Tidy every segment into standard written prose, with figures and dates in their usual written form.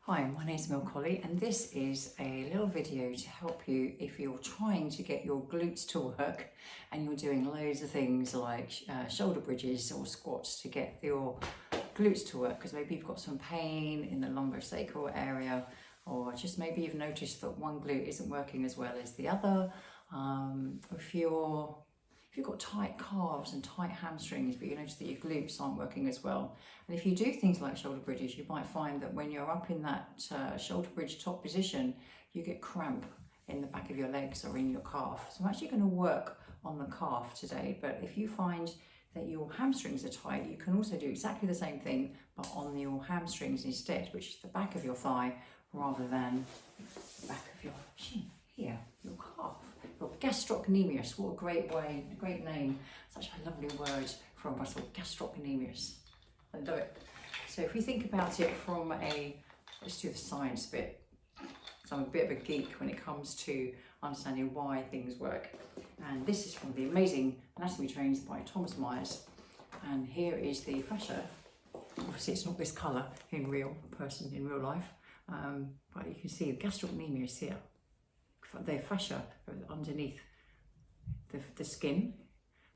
Hi, my name is Milk Holly, and this is a little video to help you if you're trying to get your glutes to work and you're doing loads of things like shoulder bridges or squats to get your glutes to work, because maybe you've got some pain in the lumbosacral area, or just maybe you've noticed that one glute isn't working as well as the other. If you've got tight calves and tight hamstrings, but you notice that your glutes aren't working as well. And if you do things like shoulder bridges, you might find that when you're up in that shoulder bridge top position, you get cramp in the back of your legs or in your calf. So I'm actually going to work on the calf today, but if you find that your hamstrings are tight, you can also do exactly the same thing, but on your hamstrings instead, which is the back of your thigh rather than the back of your shin here, your calf. Your gastrocnemius, what a great name, such a lovely word for a muscle, gastrocnemius. I love it. So if we think about it from let's do the science bit. So I'm a bit of a geek when it comes to understanding why things work. And this is from the amazing Anatomy Trains by Thomas Myers. And here is the fascia. Obviously it's not this colour in real life, but you can see the gastrocnemius here. The fascia underneath the skin.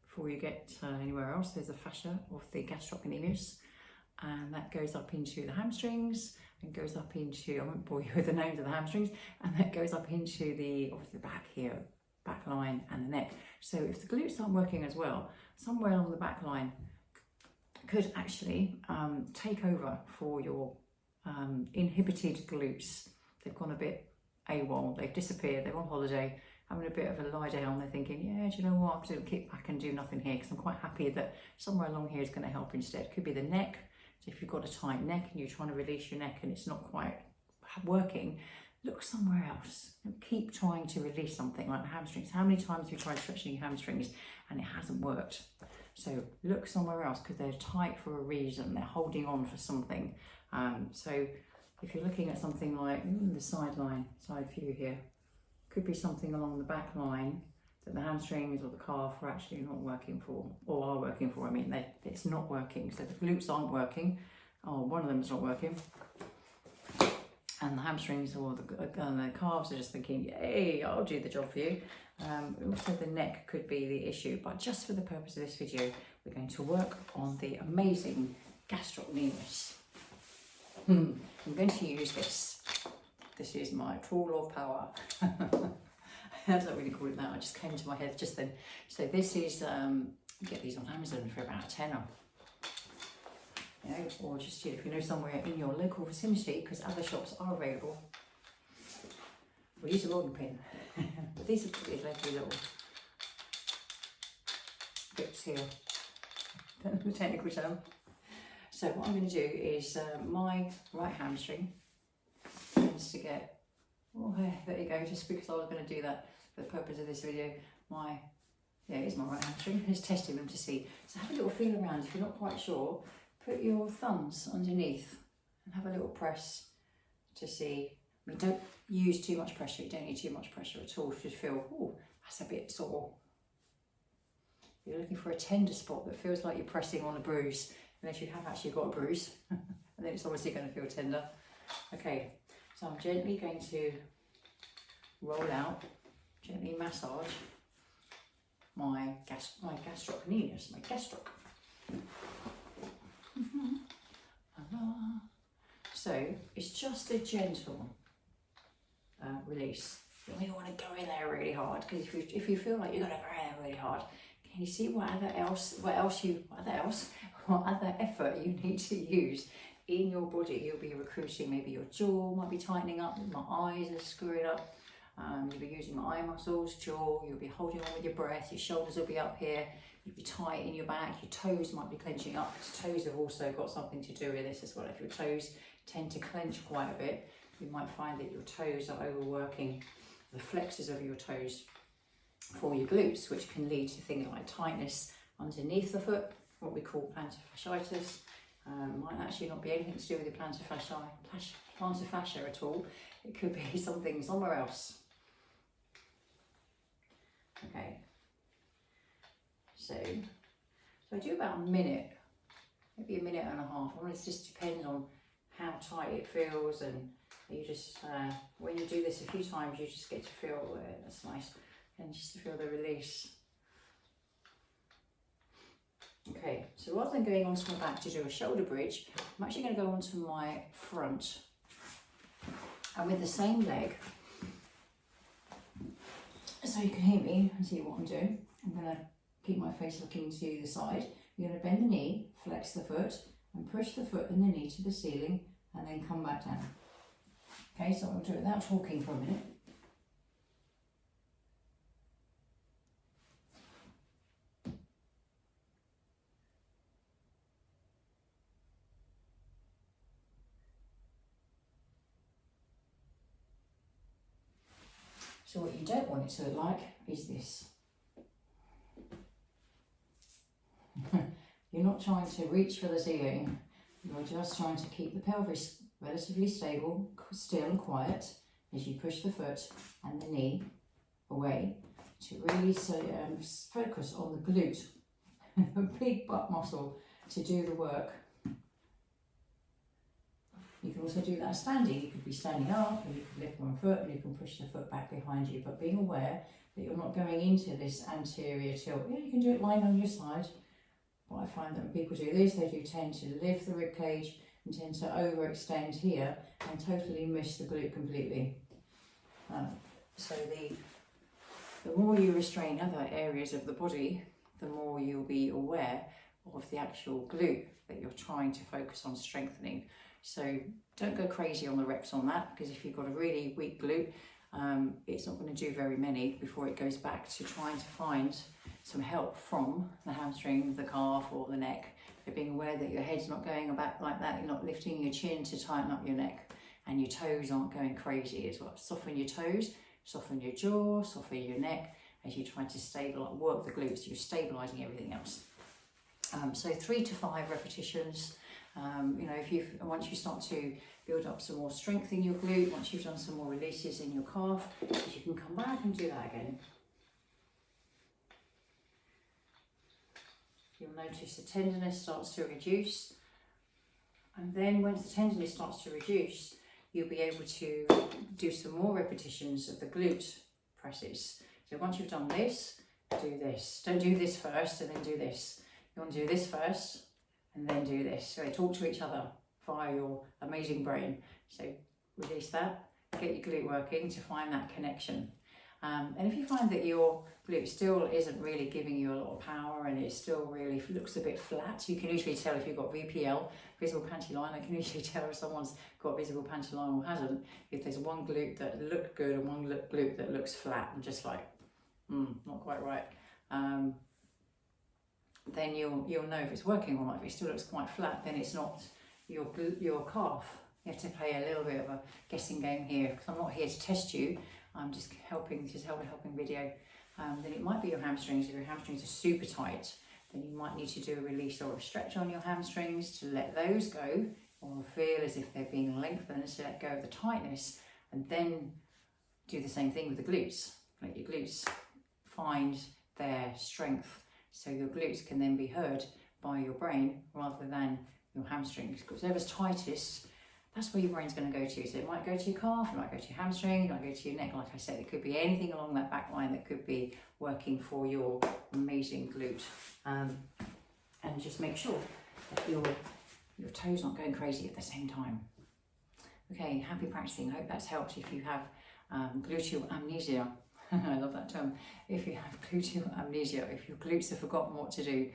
Before you get anywhere else, there's a fascia of the gastrocnemius, and that goes up into the hamstrings and goes up into, I won't bore you with the names of the hamstrings, and that goes up into the back here, back line and the neck. So if the glutes aren't working as well, somewhere along the back line could actually take over for your inhibited glutes. They've gone a bit AWOL, they've disappeared, they're on holiday, having a bit of a lie down. They're thinking, yeah, do you know what, I'm just going to kick back and do nothing here because I'm quite happy that somewhere along here is going to help instead. Could be the neck. So if you've got a tight neck and you're trying to release your neck and it's not quite working, look somewhere else. Keep trying to release something like the hamstrings. How many times have you tried stretching your hamstrings and it hasn't worked? So look somewhere else because they're tight for a reason. They're holding on for something. So if you're looking at something like the side view here, could be something along the back line that the hamstrings or the calf are actually not working for, or are working for. I mean, it's not working. So the glutes aren't working, or one of them is not working, and the hamstrings or the calves are just thinking, yay, I'll do the job for you. Also the neck could be the issue, but just for the purpose of this video, we're going to work on the amazing gastrocnemius. I'm going to use this. This is my tool of power. I don't really call it that, I just came to my head just then. So this is, you get these on Amazon for about £10. You know, or just if you know somewhere in your local vicinity, because other shops are available. We'll use a rolling pin. But these are these lovely little bits here. Don't know the technical term. So what I'm going to do is my right hamstring tends to get, oh there you go, just because I was going to do that for the purpose of this video. Here's my right hamstring, just testing them to see. So have a little feel around. If you're not quite sure, put your thumbs underneath and have a little press to see. I mean, don't use too much pressure, you don't need too much pressure at all. Just feel, oh, that's a bit sore. You're looking for a tender spot that feels like you're pressing on a bruise, unless you have actually got a bruise, and then it's obviously going to feel tender. Okay, so I'm gently going to roll out, gently massage my gastrocnemius, my gastroc. So it's just a gentle release. You don't really want to go in there really hard, because if you feel like you're going to go in there really hard, can you see what other effort you need to use in your body? You'll be recruiting, maybe your jaw might be tightening up, my eyes are screwing up, you'll be using my eye muscles, jaw, you'll be holding on with your breath, your shoulders will be up here, you'll be tight in your back, your toes might be clenching up, because toes have also got something to do with this as well. If your toes tend to clench quite a bit, you might find that your toes are overworking the flexors of your toes for your glutes, which can lead to things like tightness underneath the foot, what we call plantar fasciitis. Might actually not be anything to do with the plantar fascia at all. It could be something somewhere else. Okay, so I do about a minute, maybe a minute and a half. It just depends on how tight it feels, and you just, when you do this a few times, you just get to feel, that's nice, and just to feel the release. Okay, so rather than going onto my back to do a shoulder bridge, I'm actually going to go onto my front, and with the same leg, so you can hear me and see what I'm doing. I'm going to keep my face looking to the side. You're going to bend the knee, flex the foot, and push the foot and the knee to the ceiling, and then come back down. Okay, so I'll do it without talking for a minute. So what you don't want it to look like is this. You're not trying to reach for the ceiling, you're just trying to keep the pelvis relatively stable, still and quiet as you push the foot and the knee away to really focus on the glute, a big butt muscle to do the work. You can also do that standing. You could be standing up and you could lift one foot and you can push the foot back behind you, but being aware that you're not going into this anterior tilt. Yeah, you can do it lying on your side. But I find that when people do this, they do tend to lift the rib cage and tend to overextend here and totally miss the glute completely. So the more you restrain other areas of the body, the more you'll be aware of the actual glute that you're trying to focus on strengthening. So don't go crazy on the reps on that, because if you've got a really weak glute, it's not going to do very many before it goes back to trying to find some help from the hamstring, the calf or the neck. You're being aware that your head's not going back like that, you're not lifting your chin to tighten up your neck, and your toes aren't going crazy as well. Soften your toes, soften your jaw, soften your neck as you try to stabilize, work the glutes. You're stabilizing everything else. So 3 to 5 repetitions. You know, once you start to build up some more strength in your glute, once you've done some more releases in your calf, you can come back and do that again. You'll notice the tenderness starts to reduce, and then once the tenderness starts to reduce, you'll be able to do some more repetitions of the glute presses. So once you've done this, do this. Don't do this first and then do this. You want to do this first and then do this. So they talk to each other via your amazing brain. So release that, get your glute working to find that connection. And if you find that your glute still isn't really giving you a lot of power and it still really looks a bit flat, you can usually tell if you've got VPL, visible panty line. I can usually tell if someone's got visible panty line or hasn't, if there's one glute that looked good and one glute that looks flat and just like, not quite right. Then you'll know if it's working or not. If it still looks quite flat, then it's not your calf. You have to play a little bit of a guessing game here, because I'm not here to test you. I'm just helping. This is a helping video. Then it might be your hamstrings. If your hamstrings are super tight, then you might need to do a release or a stretch on your hamstrings to let those go, or feel as if they're being lengthened to let go of the tightness, and then do the same thing with the glutes. Let your glutes find their strength, so your glutes can then be heard by your brain rather than your hamstrings. Because whatever's tightest, that's where your brain's going to go to. So it might go to your calf, it might go to your hamstring, it might go to your neck. Like I said, it could be anything along that back line that could be working for your amazing glute. And just make sure that your toes aren't going crazy at the same time. Okay, happy practicing. I hope that's helped. If you have gluteal amnesia, I love that term. If you have gluteal amnesia, if your glutes have forgotten what to do,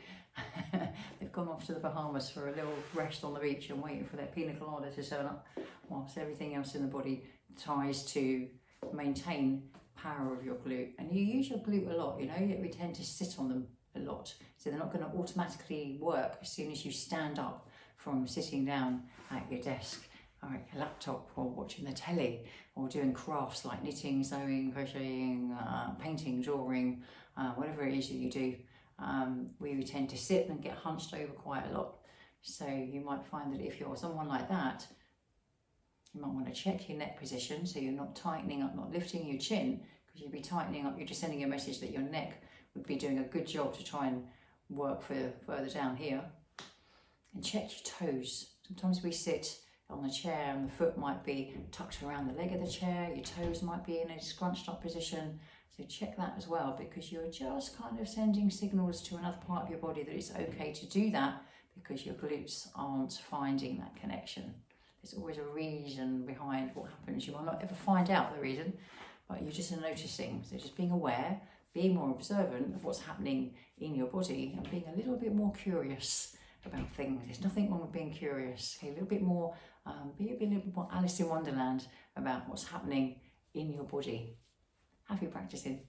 they've gone off to the Bahamas for a little rest on the beach and waiting for their pina colada to turn up, whilst everything else in the body tries to maintain power of your glute. And you use your glute a lot, you know, yet we tend to sit on them a lot. So they're not going to automatically work as soon as you stand up from sitting down at your desk, or at your laptop, or watching the telly, or doing crafts like knitting, sewing, crocheting, painting, drawing, whatever it is that you do. We tend to sit and get hunched over quite a lot. So you might find that if you're someone like that, you might want to check your neck position so you're not tightening up, not lifting your chin, because you'd be tightening up, you're just sending a message that your neck would be doing a good job to try and work further down here. And check your toes. Sometimes we sit on the chair, and the foot might be tucked around the leg of the chair, your toes might be in a scrunched up position. So check that as well, because you're just kind of sending signals to another part of your body that it's okay to do that, because your glutes aren't finding that connection. There's always a reason behind what happens. You will not ever find out the reason, but you're just noticing. So just being aware, being more observant of what's happening in your body, and being a little bit more curious about things. There's nothing wrong with being curious. Okay, a little bit more, be a little bit more Alice in Wonderland about what's happening in your body. Happy practicing.